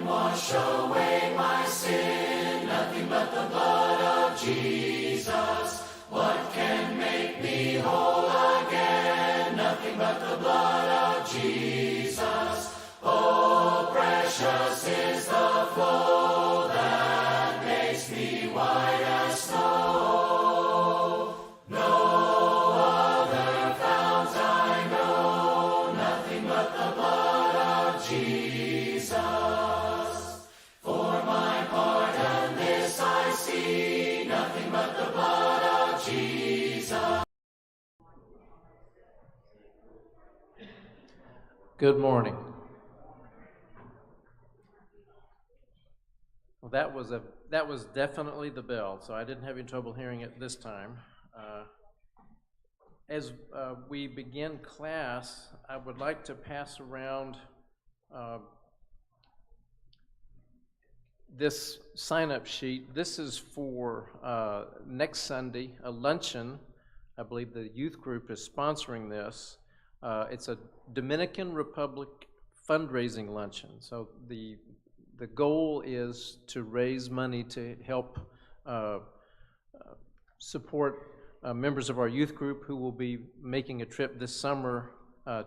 wash away my sin? Nothing but the blood of Jesus. What can make me whole again? Nothing but the blood of Jesus. Oh, precious is the flow that makes me white as snow. No other fount I know, nothing but the blood of Jesus. For my pardon this I see, nothing but the blood of Jesus. Good morning. Well, that was definitely the bell, so I didn't have any trouble hearing it this time. As we begin class, I would like to pass around this sign-up sheet. This is for next Sunday, a luncheon. I believe the youth group is sponsoring this. It's a Dominican Republic fundraising luncheon. So the goal is to raise money to help support members of our youth group who will be making a trip this summer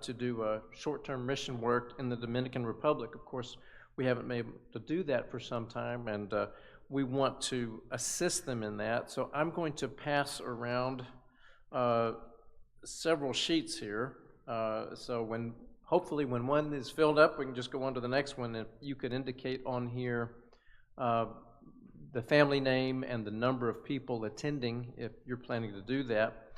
to do short-term mission work in the Dominican Republic. Of course, we haven't been able to do that for some time, and we want to assist them in that. So I'm going to pass around several sheets here. So hopefully when one is filled up, we can just go on to the next one. If you could indicate on here the family name and the number of people attending, if you're planning to do that.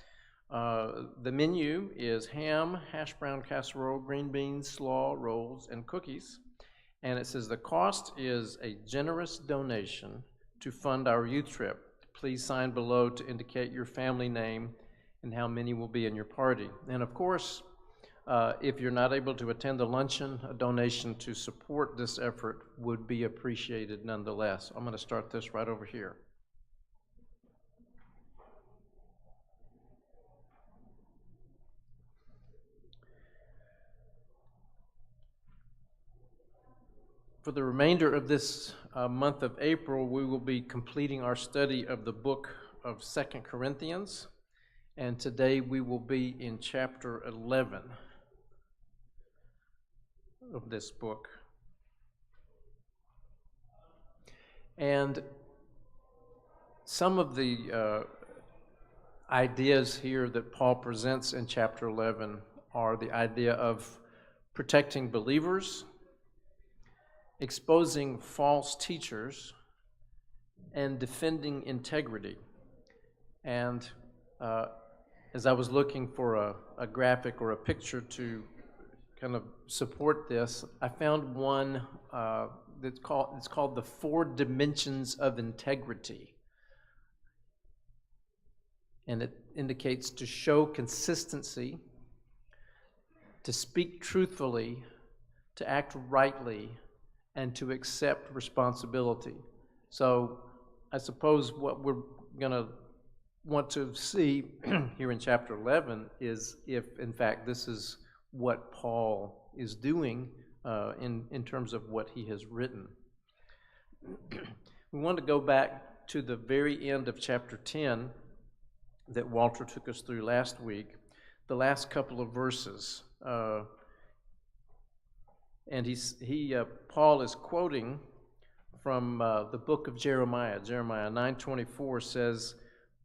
The menu is ham, hash brown casserole, green beans, slaw, rolls, and cookies. And it says the cost is a generous donation to fund our youth trip. Please sign below to indicate your family name and how many will be in your party. And of course, if you're not able to attend the luncheon, a donation to support this effort would be appreciated nonetheless. I'm going to start this right over here. For the remainder of this month of April, we will be completing our study of the book of 2 Corinthians, and today we will be in chapter 11 of this book. And some of the ideas here that Paul presents in chapter 11 are the idea of protecting believers, exposing false teachers, and defending integrity. And as I was looking for a graphic or a picture to kind of support this, I found one it's called the 4 dimensions of integrity. And it indicates to show consistency, to speak truthfully, to act rightly, and to accept responsibility. So I suppose what we're going to want to see here in chapter 11 is if, in fact, this is what Paul is doing in terms of what he has written. We want to go back to the very end of chapter 10 that Walter took us through last week, the last couple of verses. And Paul is quoting from the book of Jeremiah. Jeremiah 9:24 says,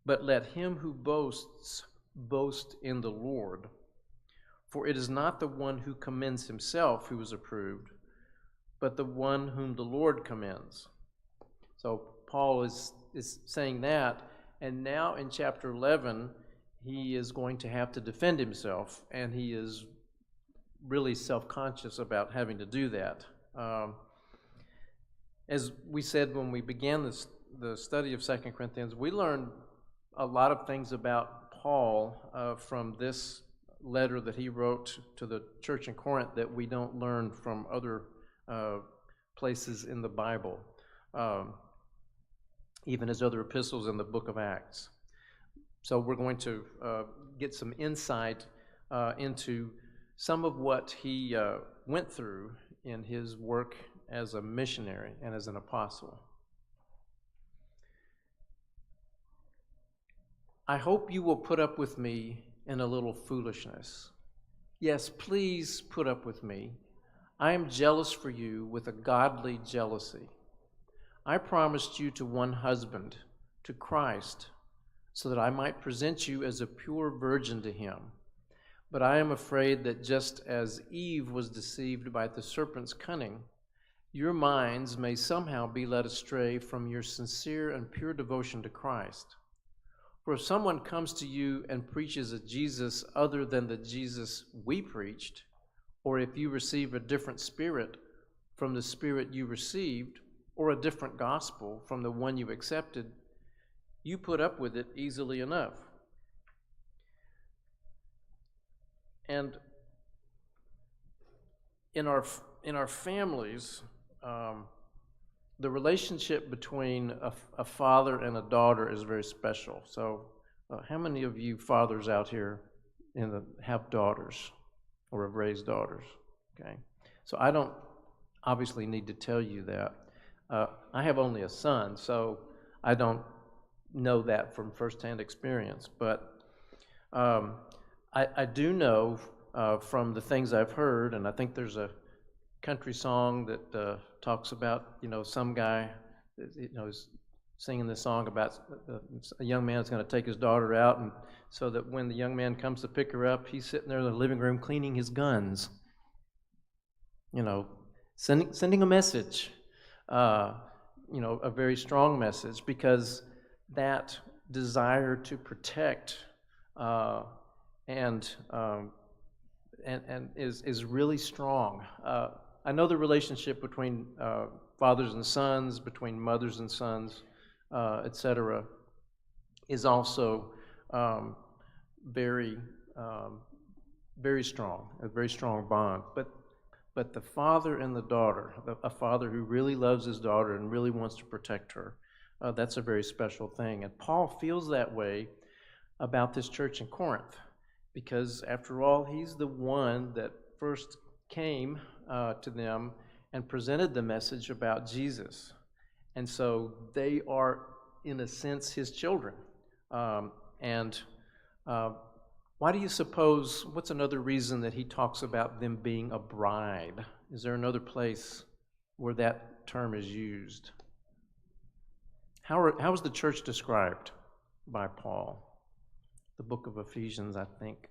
"But let him who boasts boast in the Lord. For it is not the one who commends himself who is approved, but the one whom the Lord commends." So Paul is saying that, and now in chapter 11, he is going to have to defend himself, and he is really self-conscious about having to do that. As we said when we began the study of 2 Corinthians, we learned a lot of things about Paul from this letter that he wrote to the church in Corinth that we don't learn from other places in the Bible, even his other epistles in the book of Acts. So we're going to get some insight into some of what he went through in his work as a missionary and as an apostle. I hope you will put up with me in a little foolishness. Yes, please put up with me. I am jealous for you with a godly jealousy. I promised you to one husband, to Christ, so that I might present you as a pure virgin to him. But I am afraid that just as Eve was deceived by the serpent's cunning, your minds may somehow be led astray from your sincere and pure devotion to Christ. For if someone comes to you and preaches a Jesus other than the Jesus we preached, or if you receive a different spirit from the spirit you received, or a different gospel from the one you accepted, you put up with it easily enough. And in our families, the relationship between a father and a daughter is very special. So, how many of you fathers out here have daughters or have raised daughters? Okay, so I don't obviously need to tell you that. I have only a son, so I don't know that from firsthand experience. But I do know from the things I've heard, and I think there's a country song that talks about, some guy, is singing this song about a young man's going to take his daughter out, and so that when the young man comes to pick her up, he's sitting there in the living room cleaning his guns. Sending a message, a very strong message, because that desire to protect and is really strong. I know the relationship between fathers and sons, between mothers and sons, etc., is also very strong, a very strong bond. But the father and the daughter, a father who really loves his daughter and really wants to protect her, that's a very special thing. And Paul feels that way about this church in Corinth, because after all, he's the one that first came to them and presented the message about Jesus. And so they are, in a sense, his children. Why do you suppose, what's another reason that he talks about them being a bride? Is there another place where that term is used? How is the church described by Paul? The book of Ephesians, I think,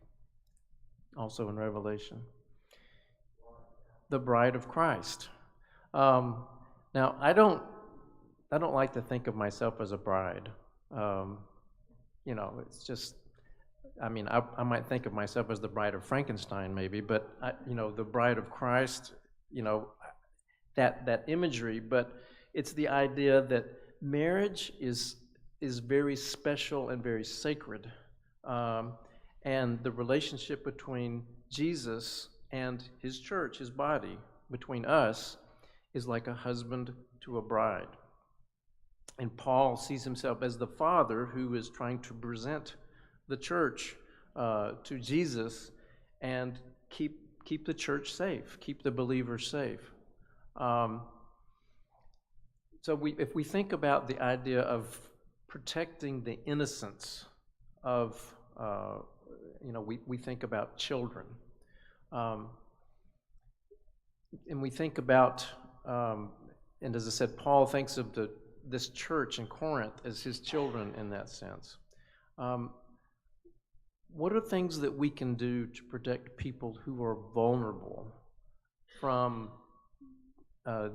also in Revelation. The bride of Christ. Now, I don't like to think of myself as a bride. It's just, I might think of myself as the bride of Frankenstein, maybe, but the bride of Christ, that imagery. But it's the idea that marriage is very special and very sacred, and the relationship between Jesus and his church, his body, between us, is like a husband to a bride. And Paul sees himself as the father who is trying to present the church to Jesus and keep the church safe, keep the believers safe. So if we think about the idea of protecting the innocence of, we think about children. And we think about, and as I said, Paul thinks of this church in Corinth as his children in that sense. What are things that we can do to protect people who are vulnerable from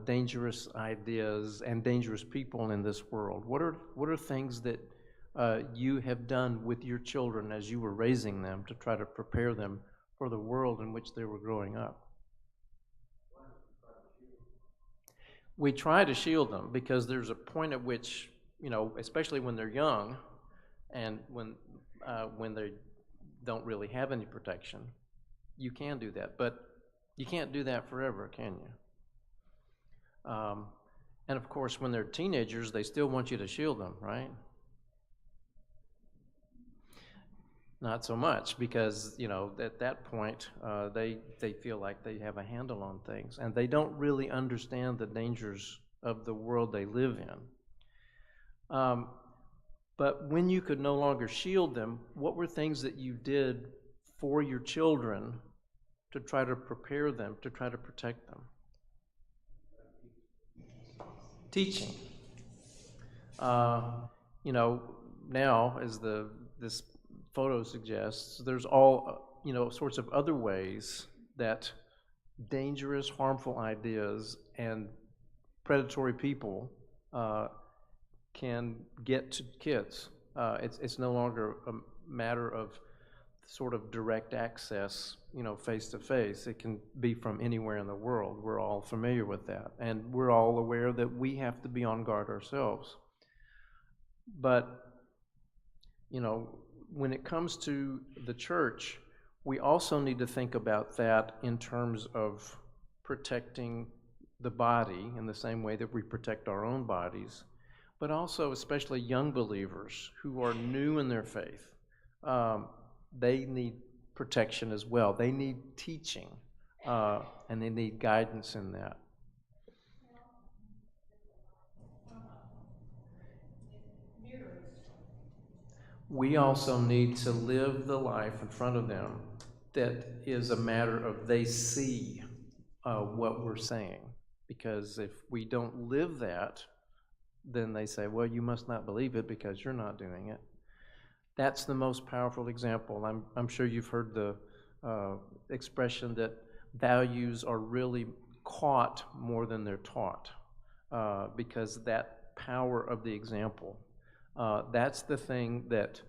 dangerous ideas and dangerous people in this world? What are things that you have done with your children as you were raising them to try to prepare them for the world in which they were growing up? We try to shield them because there's a point at which, especially when they're young and when they don't really have any protection, you can do that. But you can't do that forever, can you? And of course, when they're teenagers, they still want you to shield them, right? not so much, because, at that point, they feel like they have a handle on things, and they don't really understand the dangers of the world they live in. But when you could no longer shield them, what were things that you did for your children to try to prepare them, to try to protect them? Teaching. Now, as this photo suggests, there's all, sorts of other ways that dangerous, harmful ideas and predatory people can get to kids. It's no longer a matter of sort of direct access, face to face. It can be from anywhere in the world. We're all familiar with that, and we're all aware that we have to be on guard ourselves. But, when it comes to the church, we also need to think about that in terms of protecting the body in the same way that we protect our own bodies, but also especially young believers who are new in their faith. They need protection as well. They need teaching, and they need guidance in that. We also need to live the life in front of them that is a matter of they see what we're saying. Because if we don't live that, then they say, well, you must not believe it because you're not doing it. That's the most powerful example. I'm sure you've heard the expression that values are really caught more than they're taught, because that power of the example, that's the thing that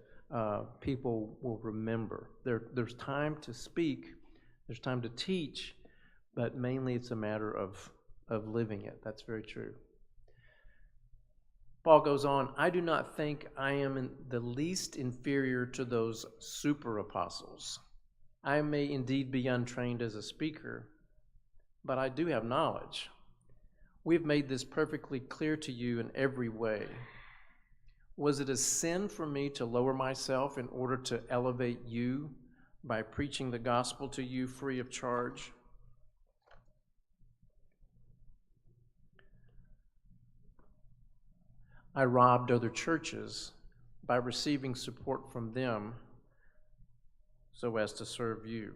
people will remember. There's time to speak, there's time to teach, but mainly it's a matter of living it. That's very true. Paul goes on, I do not think I am in the least inferior to those super apostles. I may indeed be untrained as a speaker, but I do have knowledge. We've made this perfectly clear to you in every way. Was it a sin for me to lower myself in order to elevate you by preaching the gospel to you free of charge? I robbed other churches by receiving support from them so as to serve you.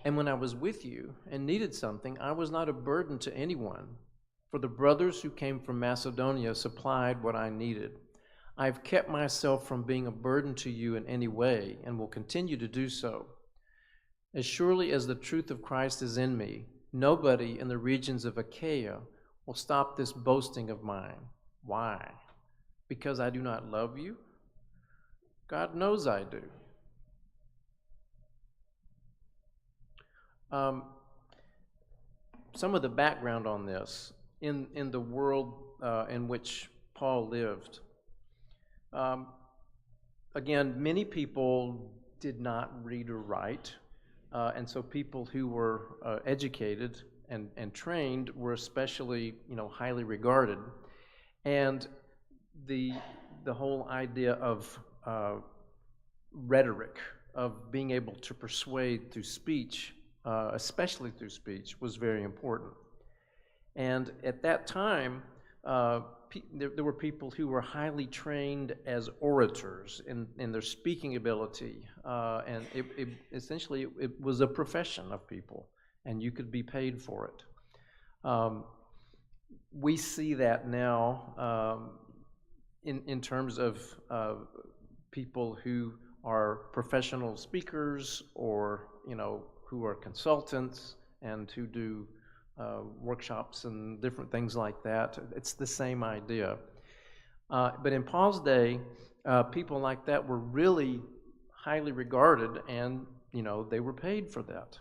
And when I was with you and needed something, I was not a burden to anyone, for the brothers who came from Macedonia supplied what I needed. I've kept myself from being a burden to you in any way and will continue to do so. As surely as the truth of Christ is in me, nobody in the regions of Achaia will stop this boasting of mine. Why? Because I do not love you? God knows I do. Some of the background on this, in the world in which Paul lived. Again, many people did not read or write. And so people who were educated and trained were especially, highly regarded. And the whole idea of rhetoric, of being able to persuade through speech, especially through speech, was very important. And at that time, there were people who were highly trained as orators in their speaking ability, and it essentially was a profession of people, and you could be paid for it. We see that now in terms of people who are professional speakers, or who are consultants and who do workshops and different things like that. It's the same idea. But in Paul's day, people like that were really highly regarded, and they were paid for that.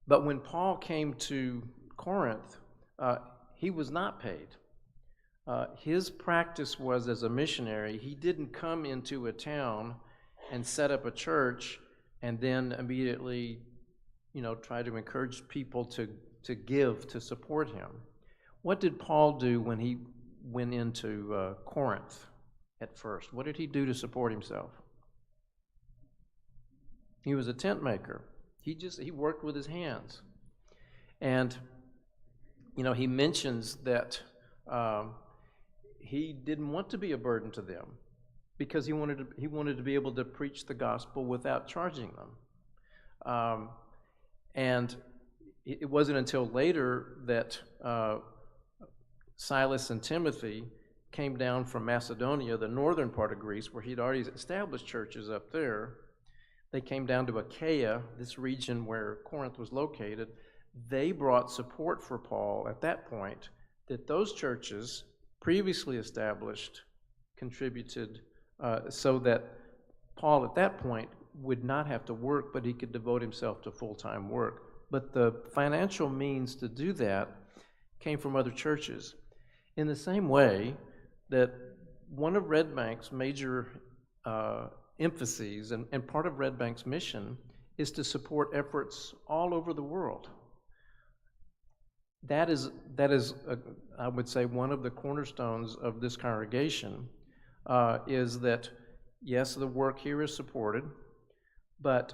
But when Paul came to Corinth, he was not paid. His practice was, as a missionary, he didn't come into a town and set up a church and then immediately try to encourage people to give, to support him. What did Paul do when he went into Corinth at first? What did he do to support himself? He was a tent maker. He worked with his hands. And, he mentions that he didn't want to be a burden to them because he wanted to be able to preach the gospel without charging them. And it wasn't until later that Silas and Timothy came down from Macedonia, the northern part of Greece, where he'd already established churches up there. They came down to Achaia, this region where Corinth was located. They brought support for Paul at that point, that those churches, previously established, contributed so that Paul at that point would not have to work, but he could devote himself to full-time work. But the financial means to do that came from other churches. In the same way that one of Red Bank's major emphases and part of Red Bank's mission is to support efforts all over the world. That is I would say, one of the cornerstones of this congregation is that, yes, the work here is supported, but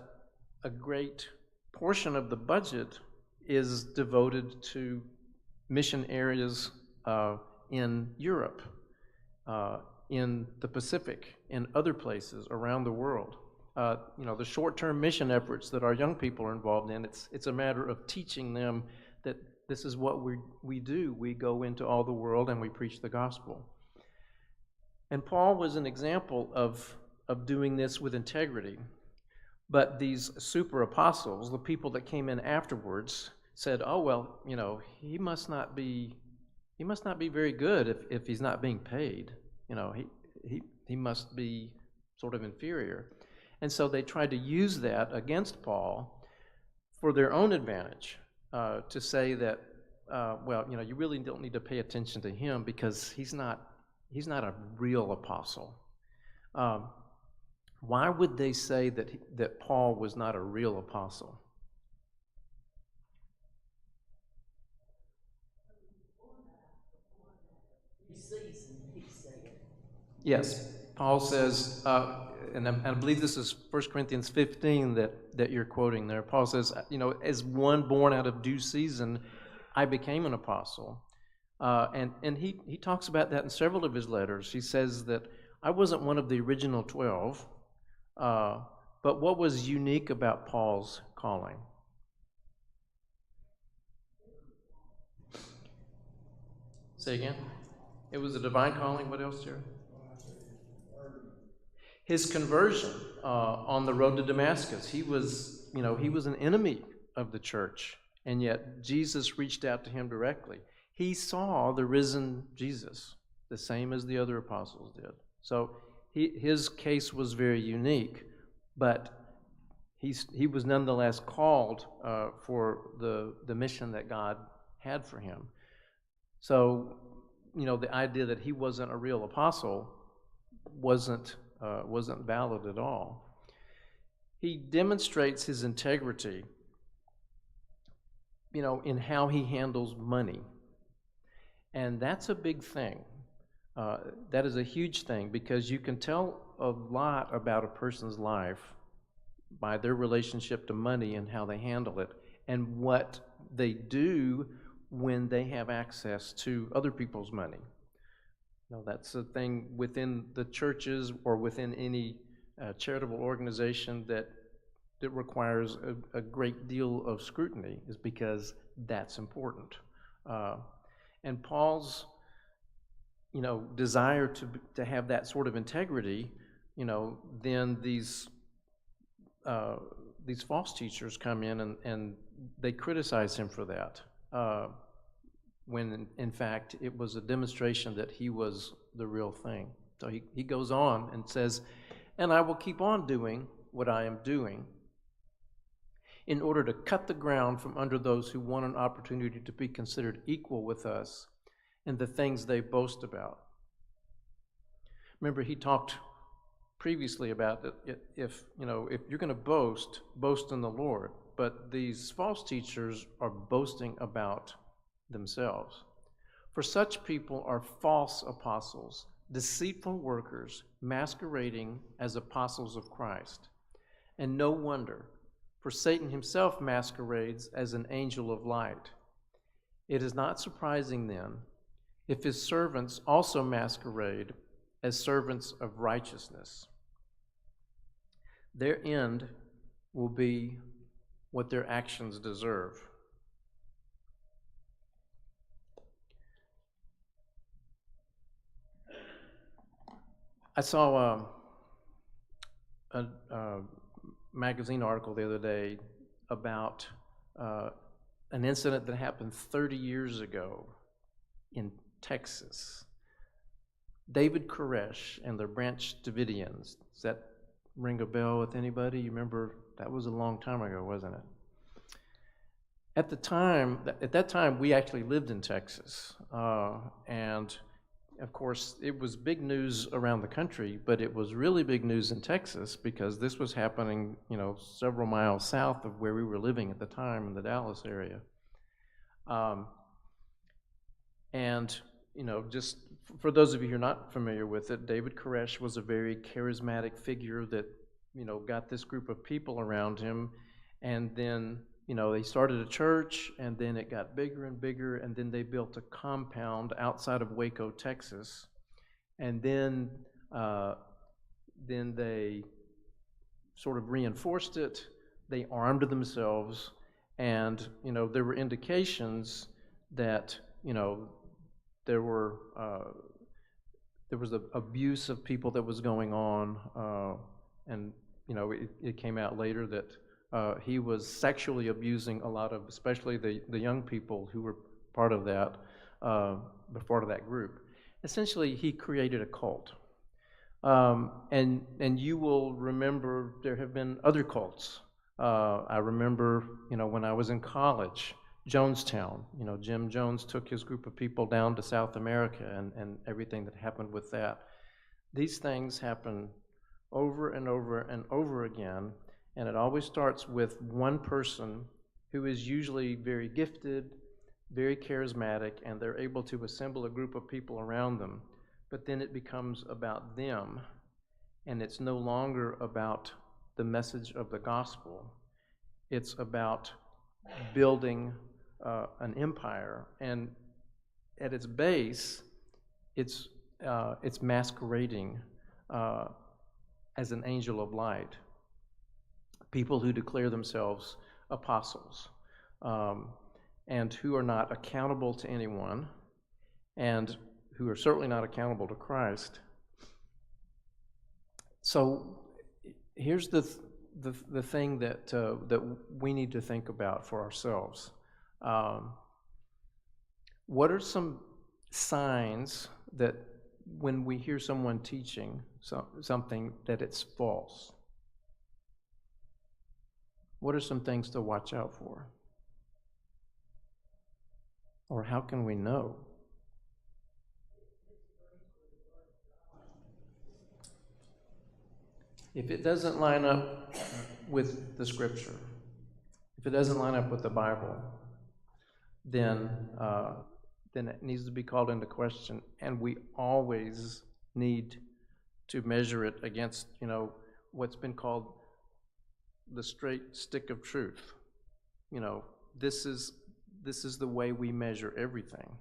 a great portion of the budget is devoted to mission areas in Europe, in the Pacific, in other places around the world. The short-term mission efforts that our young people are involved in, it's a matter of teaching them that this is what we do. We go into all the world and we preach the gospel. And Paul was an example of doing this with integrity. But these super apostles, the people that came in afterwards, said, "Oh well, he must not be very good if he's not being paid. He must be sort of inferior." And so they tried to use that against Paul for their own advantage, to say that, you really don't need to pay attention to him because he's not a real apostle. Why would they say that Paul was not a real apostle? Yes, Paul says, and I believe this is 1 Corinthians 15 that you're quoting there. Paul says, as one born out of due season, I became an apostle. And he talks about that in several of his letters. He says that I wasn't one of the original 12, but what was unique about Paul's calling? Say again? It was a divine calling. What else, Jerry? His conversion on the road to Damascus. He was an enemy of the church, and yet Jesus reached out to him directly. He saw the risen Jesus, the same as the other apostles did. So his case was very unique, but he was nonetheless called for the mission that God had for him. So, the idea that he wasn't a real apostle wasn't valid at all. He demonstrates his integrity, in how he handles money. And that's a big thing. That is a huge thing because you can tell a lot about a person's life by their relationship to money and how they handle it and what they do when they have access to other people's money. That's a thing within the churches or within any charitable organization that requires a great deal of scrutiny, is because that's important. And Paul's, desire to have that sort of integrity, then these false teachers come in and they criticize him for that. When in fact it was a demonstration that he was the real thing. So he goes on and says, "And I will keep on doing what I am doing in order to cut the ground from under those who want an opportunity to be considered equal with us in the things they boast about." Remember, he talked previously about it, if you're going to boast in the Lord. But these false teachers are boasting about themselves. For such people are false apostles, deceitful workers, masquerading as apostles of Christ. And no wonder, for Satan himself masquerades as an angel of light. It is not surprising then if his servants also masquerade as servants of righteousness. Their end will be what their actions deserve. I saw a magazine article the other day about an incident that happened 30 years ago in Texas. David Koresh and the Branch Davidians. Does that ring a bell with anybody? You remember, that was a long time ago, wasn't it? At that time, we actually lived in Texas, and of course, it was big news around the country, but it was really big news in Texas because this was happening, several miles south of where we were living at the time in the Dallas area. Just for those of you who are not familiar with it, David Koresh was a very charismatic figure that, got this group of people around him, and then they started a church, and then it got bigger and bigger, and then they built a compound outside of Waco, Texas. And then they sort of reinforced it. They armed themselves, and there were indications that there was the abuse of people that was going on, and it came out later that he was sexually abusing a lot of, especially the young people who were part of that, group. Essentially, he created a cult. And you will remember there have been other cults. I remember, when I was in college, Jonestown, Jim Jones took his group of people down to South America and everything that happened with that. These things happen over and over and over again. And it always starts with one person who is usually very gifted, very charismatic, and they're able to assemble a group of people around them. But then it becomes about them, and it's no longer about the message of the gospel. It's about building an empire, and at its base, it's masquerading as an angel of light. People who declare themselves apostles, and who are not accountable to anyone, and who are certainly not accountable to Christ. So here's the thing that we need to think about for ourselves. What are some signs that when we hear someone teaching something that it's false? What are some things to watch out for? Or how can we know? If it doesn't line up with the Scripture, if it doesn't line up with the Bible, then it needs to be called into question, and we always need to measure it against, what's been called the straight stick of truth. This is the way we measure everything.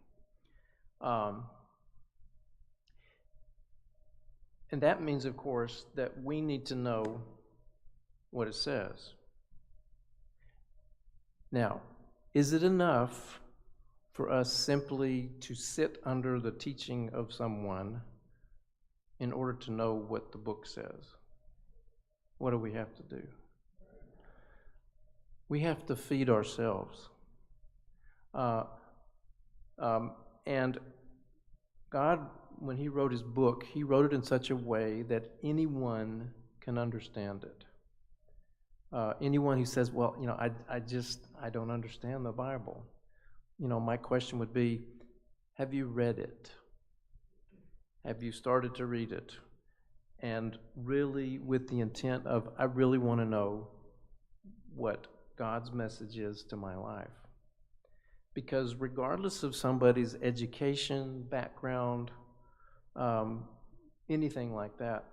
And that means, of course, that we need to know what it says. Now, is it enough for us simply to sit under the teaching of someone in order to know what the book says? What do we have to do? We have to feed ourselves. And God, when He wrote His book, He wrote it in such a way that anyone can understand it. Anyone who says, well, I don't understand the Bible. My question would be, have you read it? Have you started to read it? And really with the intent of, I really want to know what God's message is to my life. Because regardless of somebody's education, background, anything like that,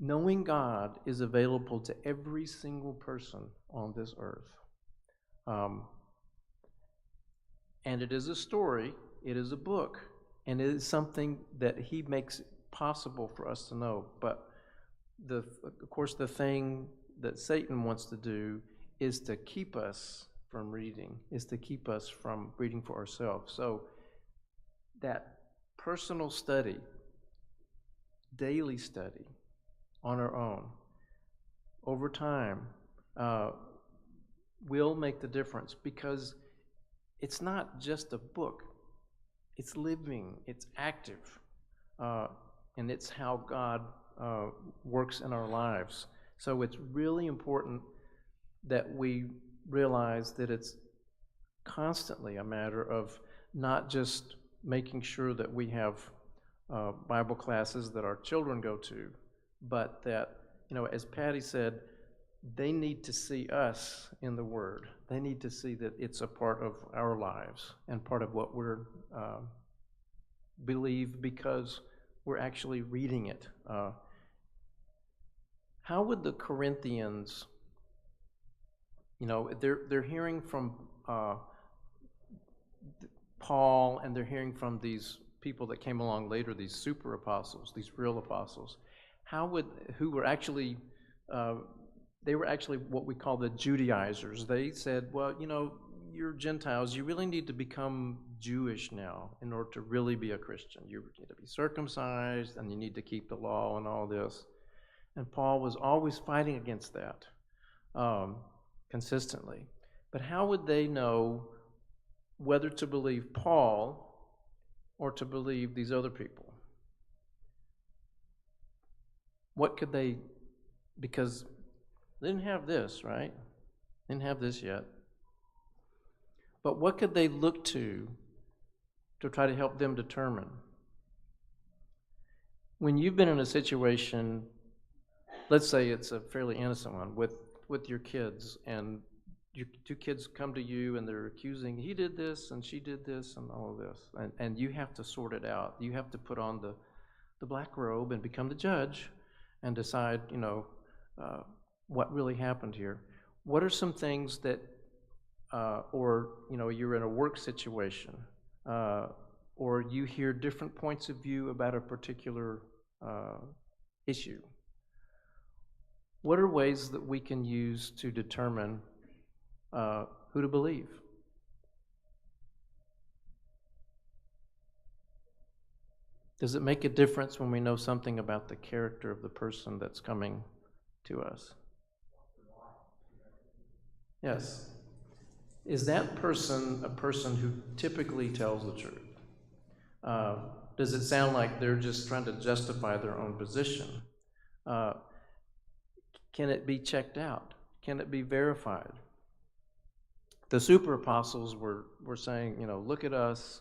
knowing God is available to every single person on this earth. And it is a story, it is a book, and it is something that He makes possible for us to know. But of course, the thing that Satan wants to do is to keep us from reading, is to keep us from reading for ourselves. So that personal study, daily study on our own, over time, will make the difference, because it's not just a book. It's living, it's active, and it's how God works in our lives. So it's really important that we realize that it's constantly a matter of not just making sure that we have Bible classes that our children go to, but that, as Patty said, they need to see us in the Word. They need to see that it's a part of our lives and part of what we're believe, because we're actually reading it. How would the Corinthians, they're hearing from Paul, and they're hearing from these people that came along later, these super apostles, these real apostles. Who were actually, they were actually what we call the Judaizers. They said, well, you're Gentiles, you really need to become Jewish now in order to really be a Christian. You need to be circumcised, and you need to keep the law and all this. And Paul was always fighting against that, consistently. But how would they know whether to believe Paul or to believe these other people? What could they, because they didn't have this, right? They didn't have this yet. But what could they look to try to help them determine? When you've been in a situation, let's say it's a fairly innocent one, with your kids, and your two kids come to you and they're accusing, he did this and she did this and all of this, and you have to sort it out. You have to put on the black robe and become the judge and decide, what really happened here. What are some things that, or you're in a work situation, or you hear different points of view about a particular issue. What are ways that we can use to determine who to believe? Does it make a difference when we know something about the character of the person that's coming to us? Yes. Is that person a person who typically tells the truth? Does it sound like they're just trying to justify their own position? Can it be checked out? Can it be verified? The super apostles were saying, look at us,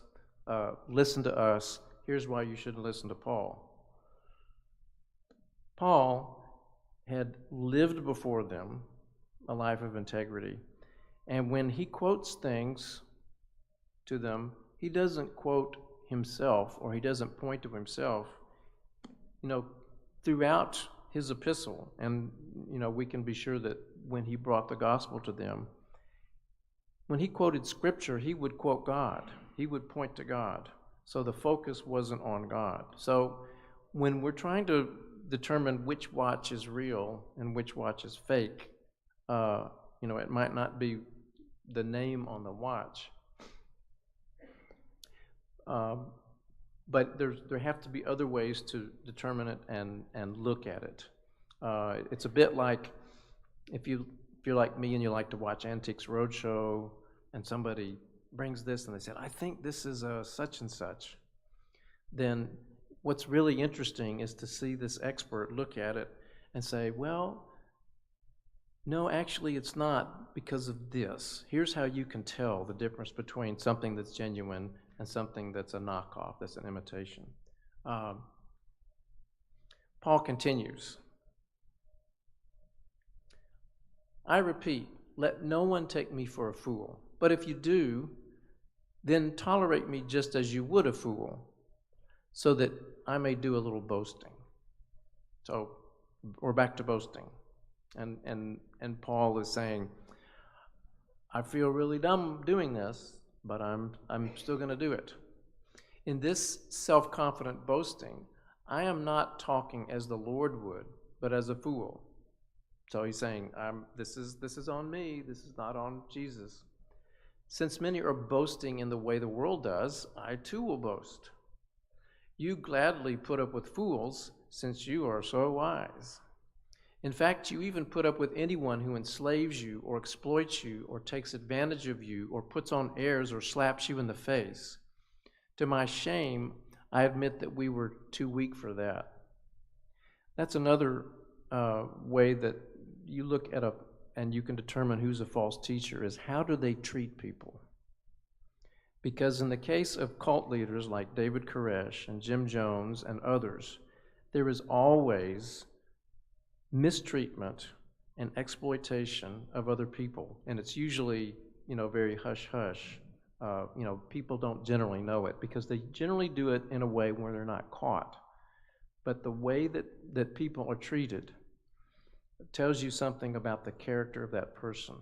listen to us. Here's why you shouldn't listen to Paul. Paul had lived before them a life of integrity. And when he quotes things to them, he doesn't quote himself, or he doesn't point to himself. Throughout his epistle, and we can be sure that when he brought the gospel to them, when he quoted scripture, he would quote God. He would point to God. So the focus wasn't on God. So when we're trying to determine which watch is real and which watch is fake, it might not be the name on the watch, but there have to be other ways to determine it and look at it. It's a bit like if you're like me and you like to watch Antiques Roadshow, and somebody brings this and they said, I think this is a such and such. Then what's really interesting is to see this expert look at it and say, well, no, actually it's not because of this. Here's how you can tell the difference between something that's genuine and something that's a knockoff, that's an imitation. Paul continues. I repeat, let no one take me for a fool. But if you do, then tolerate me just as you would a fool, so that I may do a little boasting. So we're back to boasting. And Paul is saying, I feel really dumb doing this, but I'm still going to do it. In this self-confident boasting, I am not talking as the Lord would, but as a fool. So he's saying, this is on me, this is not on Jesus. Since many are boasting in the way the world does, I too will boast. You gladly put up with fools, since you are so wise. In fact, you even put up with anyone who enslaves you or exploits you or takes advantage of you or puts on airs or slaps you in the face. To my shame, I admit that we were too weak for that. That's another way that you look at and you can determine who's a false teacher is how do they treat people? Because in the case of cult leaders like David Koresh and Jim Jones and others, there is always mistreatment and exploitation of other people. And it's usually, very hush-hush. People don't generally know it because they generally do it in a way where they're not caught. But the way that people are treated tells you something about the character of that person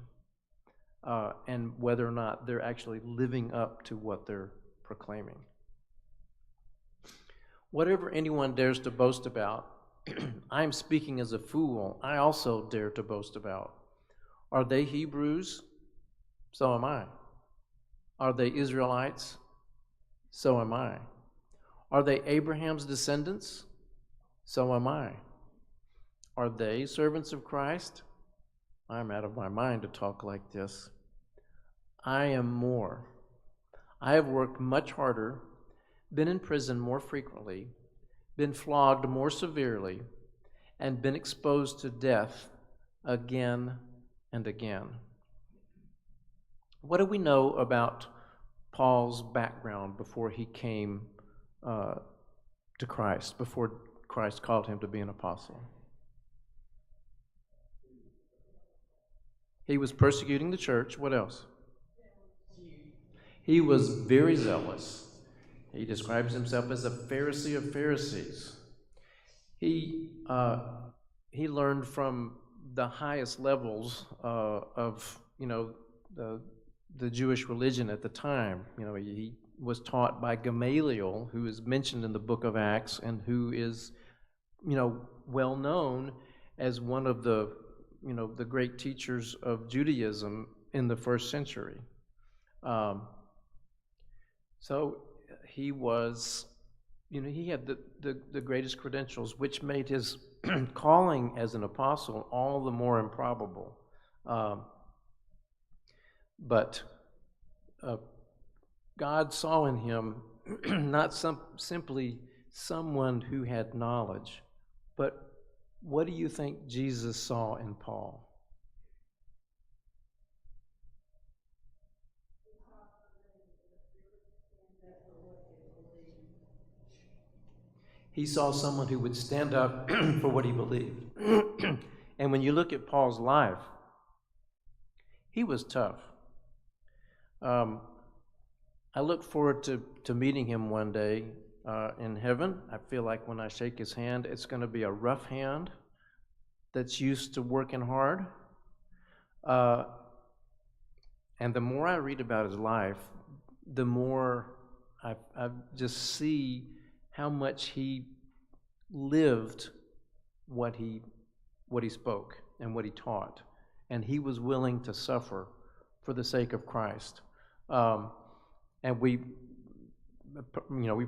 and whether or not they're actually living up to what they're proclaiming. Whatever anyone dares to boast about, I'm speaking as a fool, I also dare to boast about. Are they Hebrews? So am I. Are they Israelites? So am I. Are they Abraham's descendants? So am I. Are they servants of Christ? I'm out of my mind to talk like this. I am more. I have worked much harder, been in prison more frequently, been flogged more severely, and been exposed to death again and again. What do we know about Paul's background before he came to Christ, before Christ called him to be an apostle? He was persecuting the church. What else? He was very zealous. He describes himself as a Pharisee of Pharisees. He learned from the highest levels of the Jewish religion at the time. He was taught by Gamaliel, who is mentioned in the book of Acts, and who is well known as one of the great teachers of Judaism in the first century. So he was, he had the greatest credentials, which made his calling as an apostle all the more improbable. But God saw in him not simply someone who had knowledge, but what do you think Jesus saw in Paul? He saw someone who would stand up for what he believed. And when you look at Paul's life, he was tough. I look forward to meeting him one day in heaven. I feel like when I shake his hand, it's going to be a rough hand that's used to working hard. And the more I read about his life, the more I just see how much he lived what he spoke and what he taught. And he was willing to suffer for the sake of Christ. And we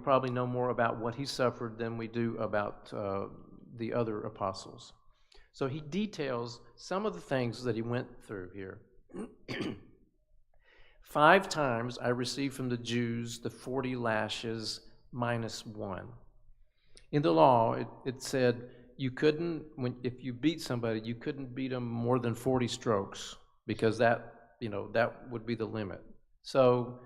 probably know more about what he suffered than we do about the other apostles. So he details some of the things that he went through here. 5 times I received from the Jews the 40 lashes minus 1. In the law, it said you couldn't, if you beat somebody, you couldn't beat them more than 40 strokes because that would be the limit. So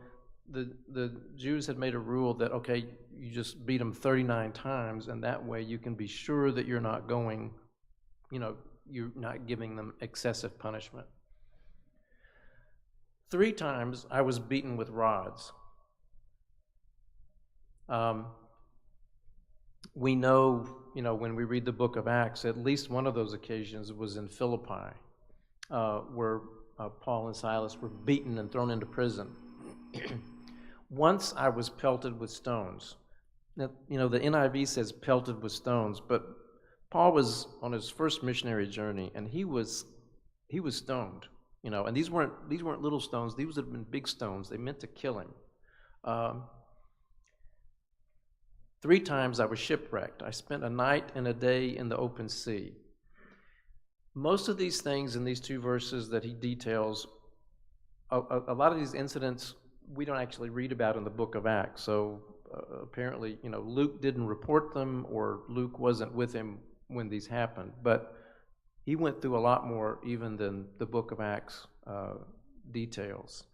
the Jews had made a rule that, okay, you just beat them 39 times, and that way you can be sure that you're not you're not giving them excessive punishment. 3 times I was beaten with rods. We know, when we read the book of Acts, at least one of those occasions was in Philippi, where Paul and Silas were beaten and thrown into prison. Once I was pelted with stones. Now, the NIV says pelted with stones, but Paul was on his first missionary journey, and he was stoned. And these weren't little stones; these would have been big stones. They meant to kill him. 3 times I was shipwrecked. I spent a night and a day in the open sea. Most of these things in these 2 verses that he details, a lot of these incidents we don't actually read about in the book of Acts. So apparently, Luke didn't report them, or Luke wasn't with him when these happened. But he went through a lot more even than the book of Acts details.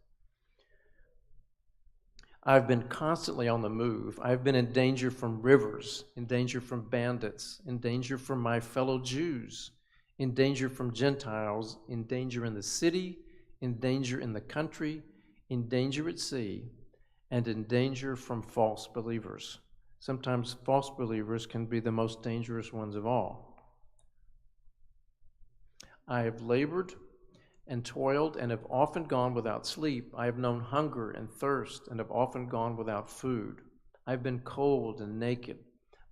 I've been constantly on the move. I've been in danger from rivers, in danger from bandits, in danger from my fellow Jews, in danger from Gentiles, in danger in the city, in danger in the country, in danger at sea, and in danger from false believers. Sometimes false believers can be the most dangerous ones of all. I have labored and toiled and have often gone without sleep. I have known hunger and thirst and have often gone without food. I've been cold and naked.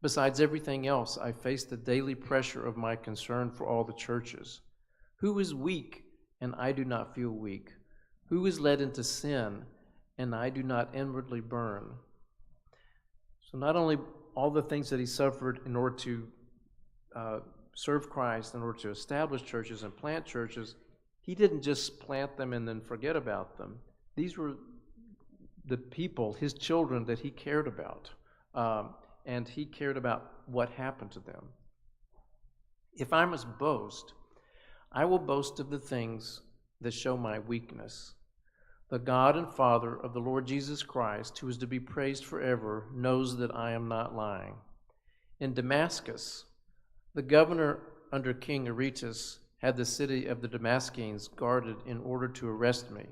Besides everything else, I face the daily pressure of my concern for all the churches. Who is weak, and I do not feel weak? Who is led into sin, and I do not inwardly burn? So not only all the things that he suffered in order to serve Christ, in order to establish churches and plant churches, he didn't just plant them and then forget about them. These were the people, his children, that he cared about. And he cared about what happened to them. If I must boast, I will boast of the things that show my weakness. The God and Father of the Lord Jesus Christ, who is to be praised forever, knows that I am not lying. In Damascus, the governor under King Aretas had the city of the Damascenes guarded in order to arrest me.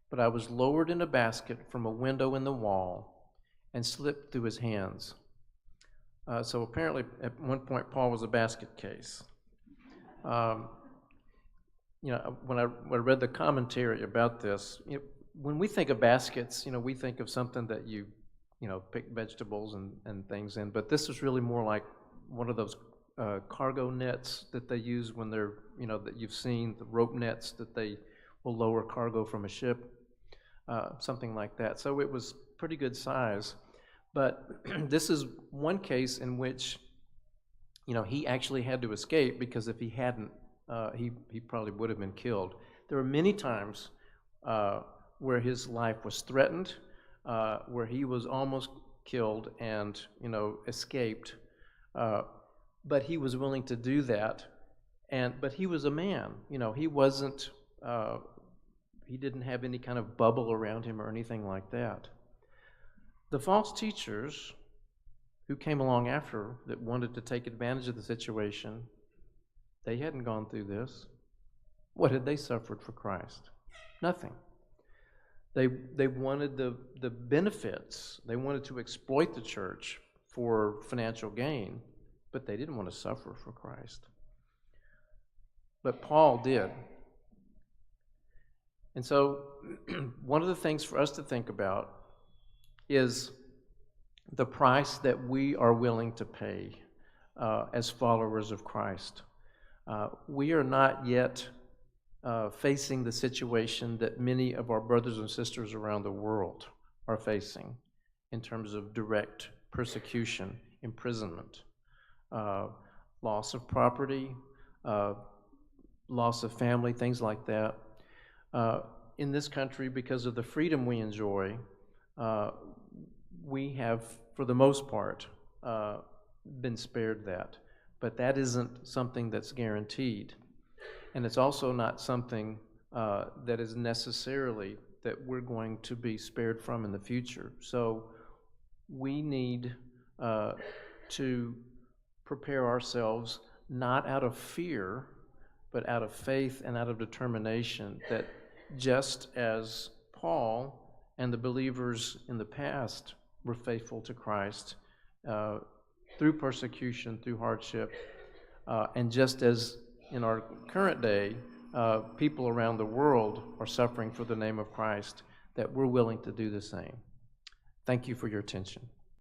But I was lowered in a basket from a window in the wall and slipped through his hands. So apparently, at one point, Paul was a basket case. When I read the commentary about this, when we think of baskets, we think of something that you pick vegetables and things in. But this is really more like one of those cargo nets that they use when they're, that you've seen, the rope nets that they will lower cargo from a ship, something like that. So it was pretty good size. But this is one case in which, he actually had to escape, because if he hadn't, he probably would have been killed. There were many times where his life was threatened, where he was almost killed and, escaped. But he was willing to do that. But he was a man. He wasn't, he didn't have any kind of bubble around him or anything like that. The false teachers who came along after that wanted to take advantage of the situation, they hadn't gone through this. What had they suffered for Christ? Nothing. They wanted the benefits. They wanted to exploit the church for financial gain, but they didn't want to suffer for Christ. But Paul did. And so one of the things for us to think about is the price that we are willing to pay as followers of Christ. We are not yet facing the situation that many of our brothers and sisters around the world are facing in terms of direct persecution, imprisonment, loss of property, loss of family, things like that. In this country, because of the freedom we enjoy, we have, for the most part, been spared that. But that isn't something that's guaranteed. And it's also not something that is necessarily that we're going to be spared from in the future. So we need to prepare ourselves not out of fear, but out of faith and out of determination that just as Paul and the believers in the past were faithful to Christ through persecution, through hardship, and just as in our current day, people around the world are suffering for the name of Christ, that we're willing to do the same. Thank you for your attention.